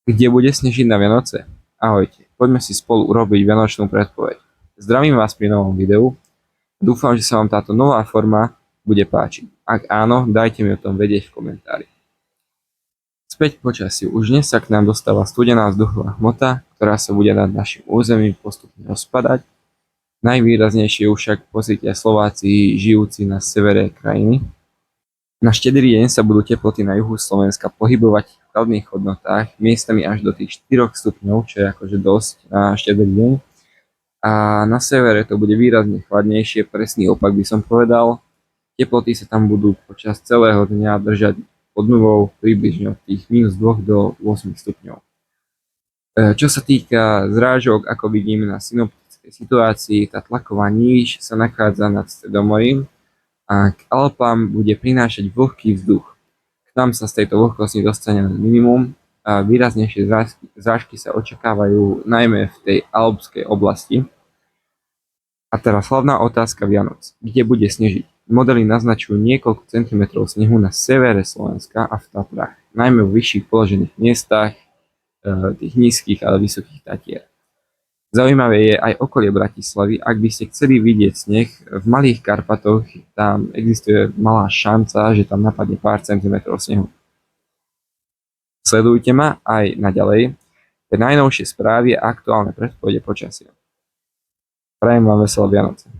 Kde bude snežiť na Vianoce? Ahojte, poďme si spolu urobiť vianočnú predpoveď. Zdravím vás pri novom videu. Dúfam, že sa vám táto nová forma bude páčiť. Ak áno, dajte mi o tom vedieť v komentári. Späť k počasiu. Už dnes sa k nám dostáva studená vzduchová hmota, ktorá sa bude nad našim územím postupne rozpadať. Najvýraznejšie ju však pocítia Slováci žijúci na severe krajiny. Na štedrý deň sa budú teploty na juhu Slovenska pohybovať v kladných hodnotách, miestami až do tých 4 stupňov, čo je akože dosť na štedrý deň. A na severe to bude výrazne chladnejšie, presný opak by som povedal. Teploty sa tam budú počas celého dňa držať pod nulou približne od tých -2 do 8 stupňov. Čo sa týka zrážok, ako vidíme na synoptickej situácii, tá tlaková níž sa nachádza nad Stredomorím a k Alpám bude prinášať vlhký vzduch. K nám sa z tejto vlhkosti dostane minimum a výraznejšie zrážky sa očakávajú najmä v tej alpskej oblasti. A teraz hlavná otázka Vianoc. Kde bude snežiť? Modely naznačujú niekoľko centimetrov snehu na severe Slovenska a v Tatrách, najmä v vyšších položených miestach, tých nízkych, ale vysokých Tatier. Zaujímavé je aj okolie Bratislavy. Ak by ste chceli vidieť sneh, v Malých Karpatoch tam existuje malá šanca, že tam napadne pár centimetrov snehu. Sledujte ma aj naďalej pre najnovšie správy a aktuálne predpovede počasia. Prajem vám veselé Vianoce.